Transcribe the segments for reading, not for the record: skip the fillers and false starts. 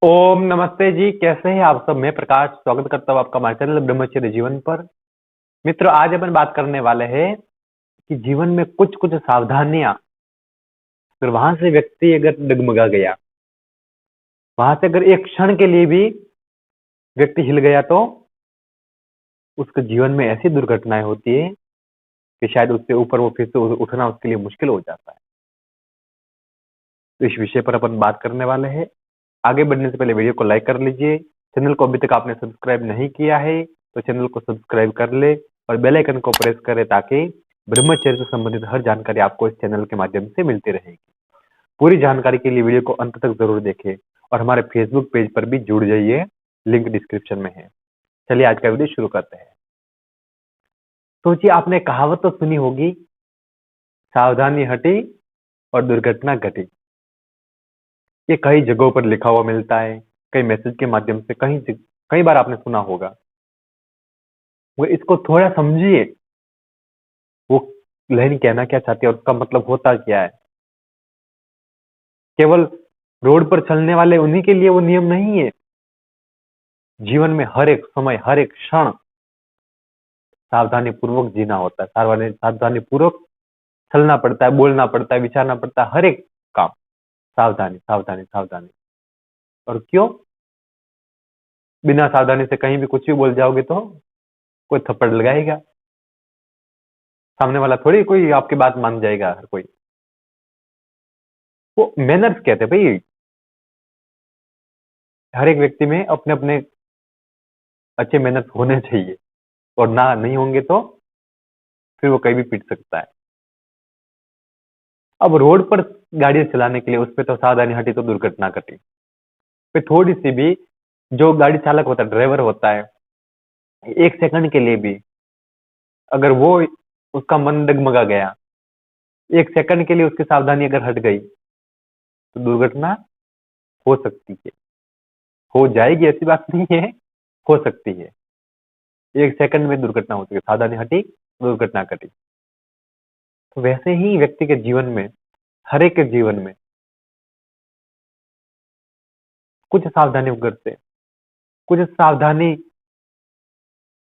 ओम नमस्ते जी। कैसे हैं आप सब? मैं प्रकाश स्वागत करता हूँ आपका हमारे चैनल ब्रह्मचर्य जीवन पर। मित्रों, आज अपन बात करने वाले हैं कि जीवन में कुछ कुछ सावधानियां, अगर वहां से व्यक्ति अगर डगमगा गया, वहां से अगर एक क्षण के लिए भी व्यक्ति हिल गया, तो उसके जीवन में ऐसी दुर्घटनाएं होती है कि शायद उससे ऊपर वो फिर से उठना उसके लिए मुश्किल हो जाता है। तो इस विषय पर अपन बात करने वाले हैं। आगे बढ़ने से पहले वीडियो को लाइक कर लीजिए। चैनल को अभी तक आपने सब्सक्राइब नहीं किया है तो चैनल को सब्सक्राइब कर ले और बेल आइकन को प्रेस करें, ताकि ब्रह्मचर्य से संबंधित हर जानकारी आपको इस चैनल के माध्यम से मिलती रहेगी। पूरी जानकारी के लिए वीडियो को अंत तक जरूर देखें और हमारे फेसबुक पेज पर भी जुड़ जाइए, लिंक डिस्क्रिप्शन में है। चलिए आज का वीडियो शुरू करते हैं। सोचिए, आपने कहावत तो सुनी होगी, सावधानी हटी और दुर्घटना घटी। ये कई जगहों पर लिखा हुआ मिलता है, कई मैसेज के माध्यम से कई बार आपने सुना होगा। वो इसको थोड़ा समझिए, वो लाइन कहना क्या चाहती है और उसका मतलब होता क्या है। केवल रोड पर चलने वाले उन्हीं के लिए वो नियम नहीं है। जीवन में हर एक समय, हर एक क्षण सावधानी पूर्वक जीना होता है। सावधानी पूर्वक चलना पड़ता है, बोलना पड़ता है, विचारना पड़ता है। हर एक काम सावधानी सावधानी सावधानी। और क्यों? बिना सावधानी से कहीं भी कुछ भी बोल जाओगे तो कोई थप्पड़ लगाएगा। सामने वाला थोड़ी कोई आपकी बात मान जाएगा। हर कोई, वो मैनर्स कहते हैं भाई। हर एक व्यक्ति में अपने अपने अच्छे मैनर्स होने चाहिए, और ना नहीं होंगे तो फिर वो कहीं भी पीट सकता है। अब रोड पर गाड़ी चलाने के लिए उस पर तो सावधानी हटी तो दुर्घटना घटी। फिर थोड़ी सी भी, जो गाड़ी चालक होता है, ड्राइवर होता है, एक सेकंड के लिए भी अगर वो, उसका मन डगमगा गया, एक सेकंड के लिए उसकी सावधानी अगर हट गई, तो दुर्घटना हो सकती है। हो जाएगी ऐसी बात नहीं है, हो सकती है। एक सेकंड में दुर्घटना होती है। सावधानी हटी, दुर्घटना घटी। तो वैसे ही व्यक्ति के जीवन में, हर एक के जीवन में कुछ सावधानी बरते, कुछ सावधानी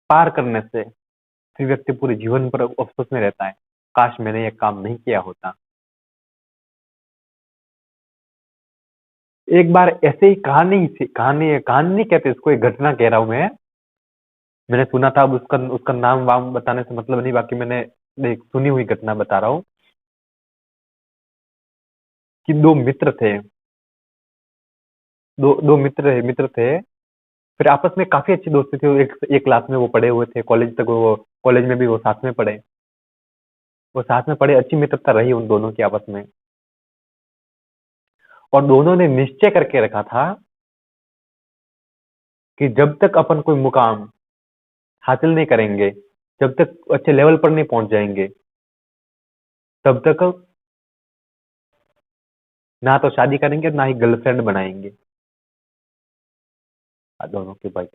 पार करने से फिर व्यक्ति पूरे जीवन पर अफसोस में रहता है, काश मैंने यह काम नहीं किया होता। एक बार ऐसे ही कहानी नहीं कहते इसको, एक घटना कह रहा हूं मैंने सुना था। अब उसका उसका नाम वाम बताने से मतलब नहीं, बाकी मैंने एक सुनी हुई घटना बता रहा हूँ कि दो मित्र थे। दो दो मित्र थे। फिर आपस में काफी अच्छी दोस्ती थी। वो एक क्लास में वो पढ़े हुए थे, कॉलेज तक वो, कॉलेज में भी वो साथ में पढ़े। वो साथ में पढ़े, अच्छी मित्रता रही उन दोनों की आपस में। और दोनों ने निश्चय करके रखा था कि जब तक अपन कोई मुकाम हासिल नहीं करेंगे, जब तक अच्छे लेवल पर नहीं पहुंच जाएंगे, तब तक ना तो शादी करेंगे, ना ही गर्लफ्रेंड बनाएंगे। दोनों के भाई,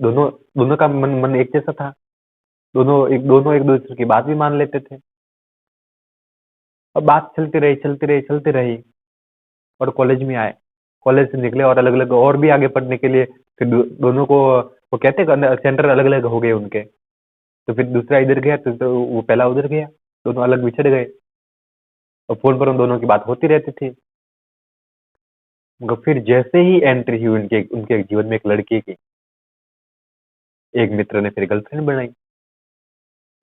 दोनों दोनों का मन मन एक जैसा था। दोनों एक दूसरे की बात भी मान लेते थे। और बात चलती रही, चलती रही, चलती रही। और कॉलेज में आए, कॉलेज से निकले और अलग अलग और भी आगे पढ़ने के लिए। फिर दोनों को, वो कहते हैं सेंटर अलग अलग हो गए उनके। तो फिर दूसरा इधर गया तो वो पहला उधर गया। दोनों अलग बिछड़ गए। और फोन पर उन दोनों की बात होती रहती थी। मगर फिर जैसे ही एंट्री हुई उनके उनके जीवन में एक लड़की की, एक मित्र ने फिर गर्लफ्रेंड बनाई।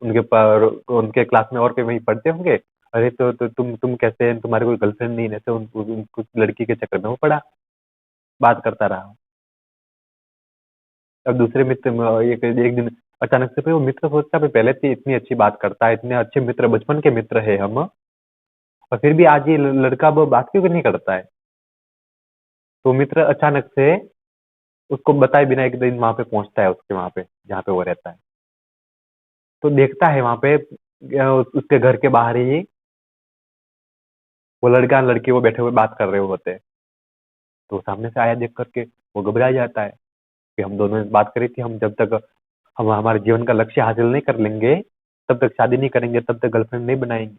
उनके पर उनके क्लास में और कोई वहीं पढ़ते होंगे। अरे तो तुम कैसे हैं, तुम्हारे कोई गर्लफ्रेंड नहीं है? ऐसे उस लड़की के चक्कर में वो पड़ा, बात करता रहा। अब दूसरे मित्र एक दिन अचानक से, वो मित्र सोचता है पहले से इतनी अच्छी बात करता है, इतने अच्छे मित्र, बचपन के मित्र है हम, और फिर भी आज ये लड़का वो बात क्यों नहीं करता है। तो मित्र अचानक से उसको बताए बिना एक दिन वहां पे पहुंचता है, उसके वहां पे जहाँ पे वो रहता है। तो देखता है वहां पे उसके घर के बाहर ही वो लड़का लड़की वो बैठे हुए बात कर रहे होते हैं। तो सामने से आया देख करके वो घबरा जाता है कि हम दोनों ने बात करी थी, हम जब तक हम हमारे जीवन का लक्ष्य हासिल नहीं कर लेंगे, तब तक शादी नहीं करेंगे, तब तक गर्लफ्रेंड नहीं बनाएंगे।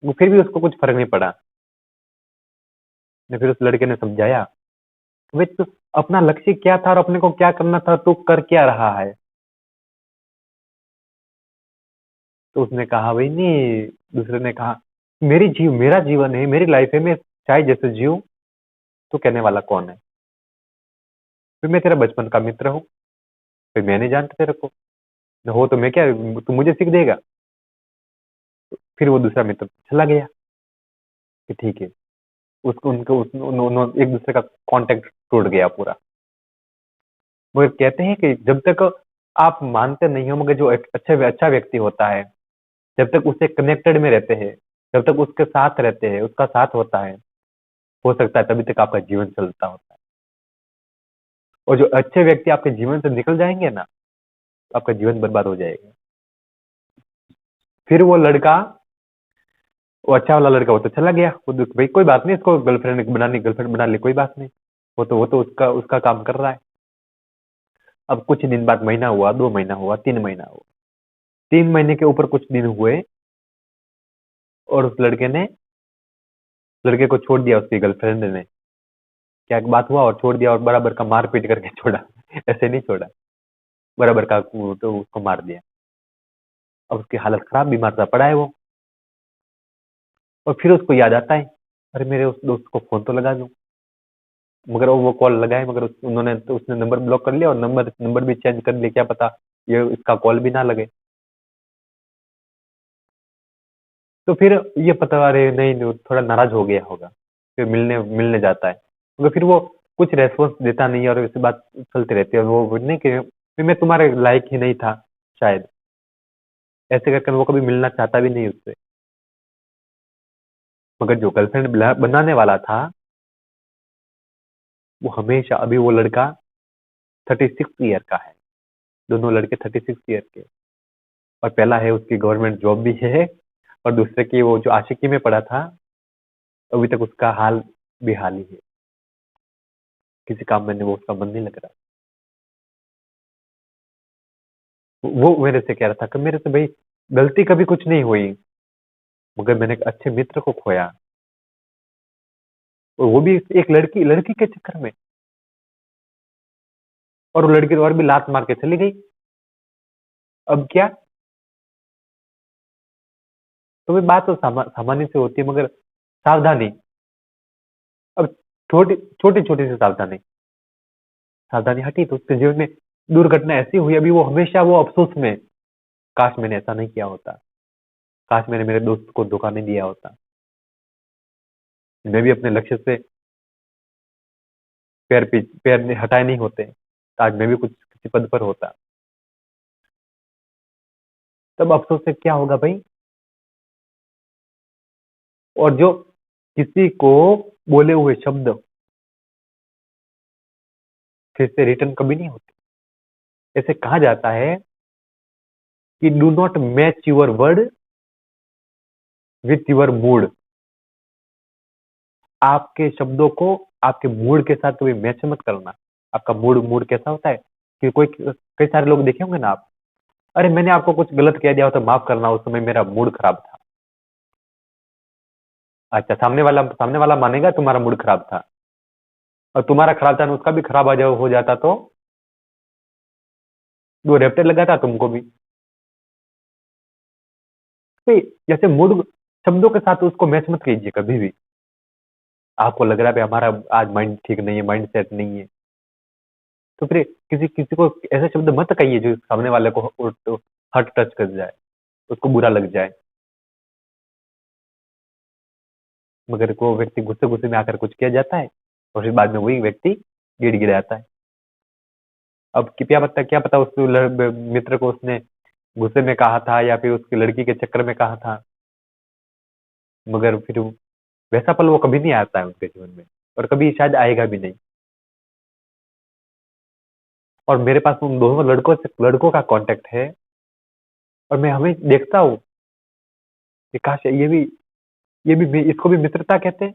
वो फिर भी उसको कुछ फर्क नहीं पड़ा। ने फिर उस लड़के ने समझाया, भाई तू अपना लक्ष्य क्या था और अपने को क्या करना था, तू कर क्या रहा है? तो उसने कहा भाई नहीं, दूसरे ने कहा मेरा जीवन है, मेरी लाइफ है, मैं चाहे जैसे जीऊं, तो कहने वाला कौन है? फिर मैं तेरा बचपन का मित्र हूँ, फिर मैं नहीं जानता तेरे को, हो तो मैं क्या, तू मुझे सीख देगा? फिर वो दूसरा मित्र चला गया कि ठीक है। उसको उनको एक दूसरे का कांटेक्ट टूट गया पूरा। वो कहते हैं कि जब तक आप मानते नहीं हो, मगर जो एक अच्छा व्यक्ति होता है, जब तक उससे कनेक्टेड में रहते हैं, जब तक उसके साथ रहते हैं, उसका साथ होता है, हो सकता है तभी तक आपका जीवन चलता होता है। और जो अच्छे व्यक्ति आपके जीवन से निकल जाएंगे ना, तो आपका जीवन बर्बाद हो जाएगा। फिर वो लड़का, वो अच्छा वाला लड़का, वो तो चला गया। वो भाई कोई बात नहीं, इसको गर्लफ्रेंड बना ली, कोई बात नहीं। वो तो उसका उसका काम कर रहा है। अब कुछ दिन बाद, महीना हुआ, 2 महीना हुआ, 3 महीना हुआ, 3 महीने के ऊपर कुछ दिन हुए, और उस लड़के को छोड़ दिया उसकी गर्लफ्रेंड ने। क्या बात हुआ, और छोड़ दिया, और बराबर का मार पीट करके छोड़ा। ऐसे नहीं छोड़ा, बराबर का तो उसको मार दिया। अब उसकी हालत खराब, बीमार सा पड़ा है वो। और फिर उसको याद आता है, अरे मेरे उस दोस्त को फोन तो लगा दूं। मगर वो कॉल लगाए, मगर उसने नंबर ब्लॉक कर लिया, और नंबर नंबर भी चेंज कर लिया, क्या पता ये इसका कॉल भी ना लगे। तो फिर ये पता, अरे नहीं नहीं, थोड़ा नाराज हो गया होगा। फिर मिलने मिलने जाता है, मगर फिर वो कुछ रेस्पॉन्स देता नहीं है, और इससे बात चलती रहती है। और वो नहीं कि फिर मैं तुम्हारे लायक ही नहीं था शायद, ऐसे करके वो कभी मिलना चाहता भी नहीं उससे। मगर जो गर्लफ्रेंड बनाने वाला था, वो हमेशा, अभी वो लड़का 36 ईयर का है, दोनों लड़के 36 ईयर के। और पहला है, उसकी गवर्नमेंट जॉब भी है, और दूसरे की वो जो आशिकी में पड़ा था, अभी तक उसका हाल बेहाल ही है, किसी काम में वो उसका मन नहीं लग रहा। वो मेरे से कह रहा था कि मेरे से भाई गलती कभी कुछ नहीं हुई, मगर मैंने एक अच्छे मित्र को खोया, और वो भी एक लड़की लड़की के चक्कर में। और वो लड़की और भी लात मार के चली गई। अब क्या? तो भाई बात तो सामान्य से होती है, मगर सावधानी। अब छोटी छोटी छोटी सी सावधानी, सावधानी हटी तो उसके जीवन में दुर्घटना ऐसी हुई, अभी वो हमेशा वो अफसोस में, काश मैंने ऐसा नहीं किया होता, काश मैंने मेरे दोस्त को धोखा नहीं दिया होता, मैं भी अपने लक्ष्य से पैर हटाए नहीं होते, तो आज मैं भी कुछ किसी पद पर होता। तब अफसोस से क्या होगा भाई? और जो किसी को बोले हुए शब्द फिर से रिटर्न कभी नहीं होते। ऐसे कहा जाता है कि do not match your word with your mood. आपके शब्दों को आपके मूड के साथ कभी मैच मत करना। आपका मूड मूड कैसा होता है कि कोई, कई सारे लोग देखे होंगे ना आप, अरे मैंने आपको कुछ गलत कह दिया हो तो माफ करना, उस समय मेरा मूड खराब था। अच्छा, सामने वाला मानेगा तुम्हारा मूड खराब था, और तुम्हारा खराब था ना, उसका भी खराब आ जाओ हो जाता, तो वो रेपटे लगाता तुमको भी। तो जैसे मूड शब्दों के साथ उसको मैच मत कीजिए कभी भी। आपको लग रहा है भाई हमारा आज माइंड ठीक नहीं है, माइंड सेट नहीं है, तो फिर किसी किसी को ऐसे शब्द मत कहिए जो सामने वाले को हर्ट टच कर जाए, उसको बुरा लग जाए। मगर को व्यक्ति गुस्से गुस्से में आकर कुछ किया जाता है, और फिर बाद में वही व्यक्ति गिड़गिड़ाता है। अब क्या पता उस मित्र को उसने गुस्से में कहा था, या फिर उसकी लड़की के चक्कर में कहा था, मगर फिर वैसा पल वो कभी नहीं आता है उनके जीवन में, और कभी शायद आएगा भी नहीं। और मेरे पास उन दोनों लड़कों का कांटेक्ट है, और मैं हमें देखता हूँ कि काश ये भी इसको भी मित्रता कहते हैं।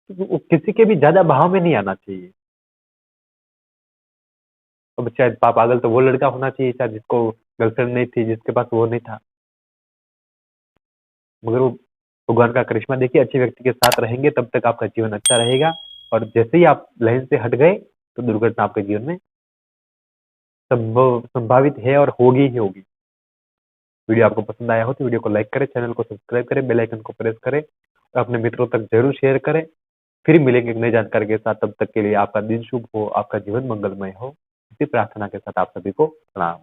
तो वो किसी के भी ज्यादा भाव में नहीं आना चाहिए। अब शायद पागल तो वो लड़का होना चाहिए शायद, जिसको गर्लफ्रेंड नहीं थी, जिसके पास वो नहीं था। मगर वो भगवान का करिश्मा देखिए, अच्छे व्यक्ति के साथ रहेंगे तब तक आपका जीवन अच्छा रहेगा, और जैसे ही आप लाइन से हट गए तो दुर्घटना आपके जीवन में संभावित है और होगी ही होगी। वीडियो आपको पसंद आया हो तो वीडियो को लाइक करें, चैनल को सब्सक्राइब करें, बेल आइकन को प्रेस करें और अपने मित्रों तक जरूर शेयर करें। फिर मिलेंगे एक नई जानकारी के साथ, तब तक के लिए आपका दिन शुभ हो, आपका जीवन मंगलमय हो। इसी प्रार्थना के साथ आप सभी को प्रणाम।